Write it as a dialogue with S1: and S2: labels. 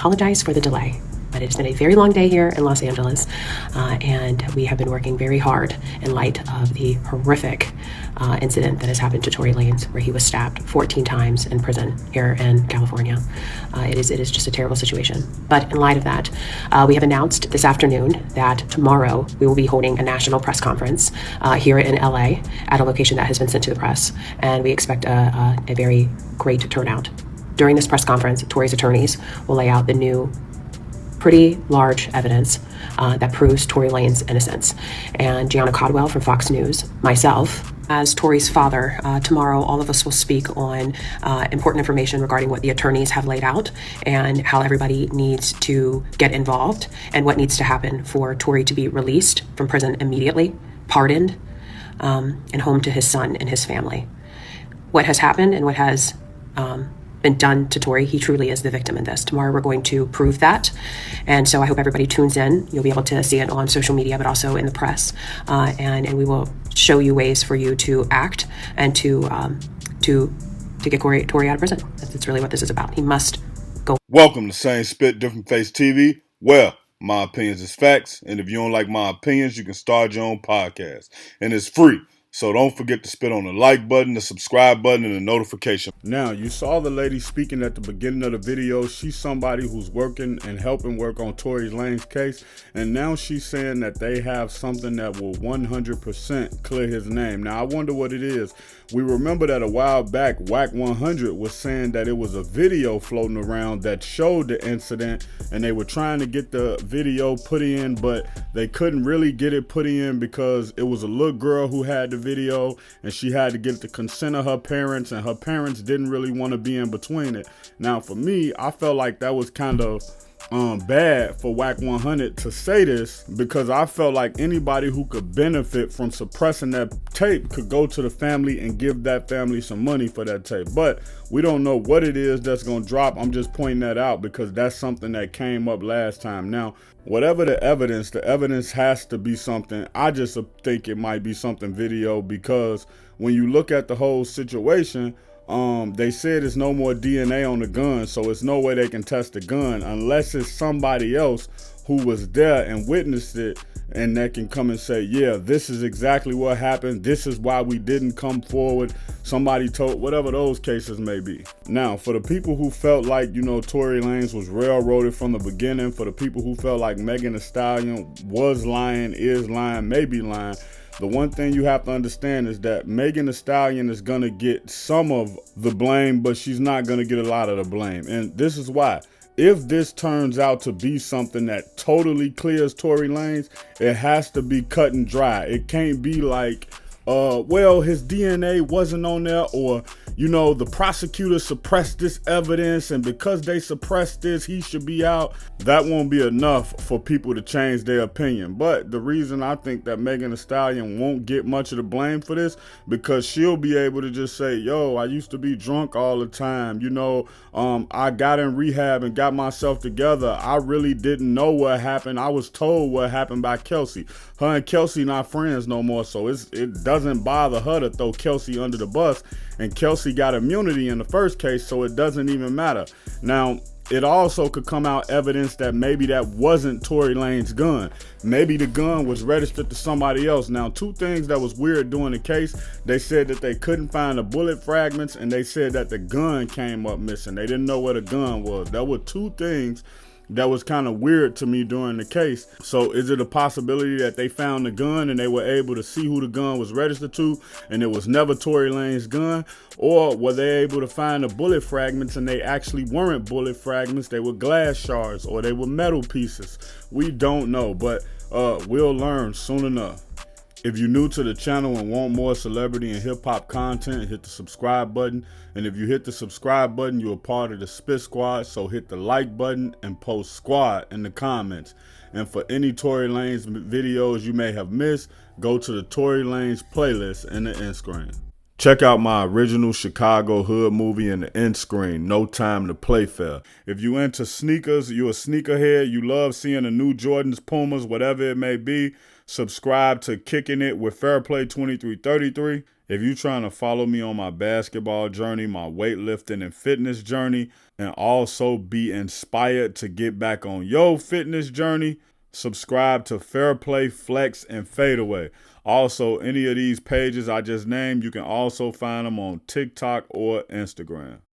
S1: Apologize for the delay, but it's been a very long day here in Los Angeles, and we have been working very hard in light of the horrific incident that has happened to Tory Lanez, where he was stabbed 14 times in prison here in California. It is just a terrible situation. But in light of that, we have announced this afternoon that tomorrow we will be holding a national press conference here in LA at a location that has been sent to the press, and we expect a very great turnout. During this press conference, Tory's attorneys will lay out the new, pretty large evidence that proves Tory Lanez's innocence. And Gianna Caldwell from Fox News, myself, as Tory's father, tomorrow all of us will speak on important information regarding what the attorneys have laid out and how everybody needs to get involved and what needs to happen for Tory to be released from prison immediately, pardoned, and home to his son and his family. What has happened and what has been done to Tory, he truly is the victim in this. Tomorrow we're going to prove that. And so I hope everybody tunes in. You'll be able to see it on social media, but also in the press. And we will show you ways for you to act and to get Tory out of prison. That's really what this is about. He must go.
S2: Welcome to Same Spit, Different Face TV, where my opinions is facts. And if you don't like my opinions, you can start your own podcast. And it's free. So don't forget to spit on the like button, the subscribe button, and the notification. Now, you saw the lady speaking at the beginning of the video. She's somebody who's working and helping work on Tory Lanez's case. And now she's saying that they have something that will 100% clear his name. Now, I wonder what it is. We remember that a while back, Whack 100 was saying that it was a video floating around that showed the incident. And they were trying to get the video put in, but they couldn't really get it put in because it was a little girl who had the video and she had to get the consent of her parents, and her parents didn't really want to be in between it. Now for me, I felt like that was kind of bad for Whack 100 to say this, because I felt like anybody who could benefit from suppressing that tape could go to the family and give that family some money for that tape. But we don't know what it is that's going to drop. I'm just pointing that out because that's something that came up last time. Now, whatever the evidence has to be something. I just think it might be something video, because when you look at the whole situation, they said there's no more DNA on the gun, so it's no way they can test the gun unless it's somebody else who was there and witnessed it, and that can come and say, yeah, this is exactly what happened. This is why we didn't come forward. Somebody told, whatever those cases may be. Now, for the people who felt like, Tory Lanez was railroaded from the beginning, for the people who felt like Megan Thee Stallion was lying, is lying, maybe lying, the one thing you have to understand is that Megan Thee Stallion is going to get some of the blame, but she's not going to get a lot of the blame. And this is why. If this turns out to be something that totally clears Tory Lanez, it has to be cut and dry. It can't be like, well, his DNA wasn't on there, or, the prosecutor suppressed this evidence, and because they suppressed this, he should be out. That won't be enough for people to change their opinion. But the reason I think that Megan Thee Stallion won't get much of the blame for this, because she'll be able to just say, yo, I used to be drunk all the time. I got in rehab and got myself together. I really didn't know what happened. I was told what happened by Kelsey. Her and Kelsey not friends no more, so it doesn't bother her to throw Kelsey under the bus. And Kelsey got immunity in the first case, so it doesn't even matter. Now, it also could come out evidence that maybe that wasn't Tory Lanez's gun. Maybe the gun was registered to somebody else. Now, two things that was weird during the case. They said that they couldn't find the bullet fragments, and they said that the gun came up missing. They didn't know where the gun was. That were two things that was kind of weird to me during the case. So is it a possibility that they found the gun and they were able to see who the gun was registered to, and it was never Tory Lanez's gun? Or were they able to find the bullet fragments and they actually weren't bullet fragments, they were glass shards, or they were metal pieces? We don't know, but we'll learn soon enough. If you're new to the channel and want more celebrity and hip hop content, hit the subscribe button. And if you hit the subscribe button, you're a part of the Spit Squad. So hit the like button and post squad in the comments. And for any Tory Lanez videos you may have missed, go to the Tory Lanez playlist in the end screen. Check out my original Chicago hood movie in the end screen, No Time to Play Fair. If you into sneakers, you a sneakerhead, you love seeing the new Jordans, Pumas, whatever it may be, Subscribe to Kicking It with Fairplay 2333. If you're trying to follow me on my basketball journey, my weightlifting and fitness journey, and also be inspired to get back on your fitness journey, subscribe to Fairplay, Flex, and Fadeaway. Also, any of these pages I just named, you can also find them on TikTok or Instagram.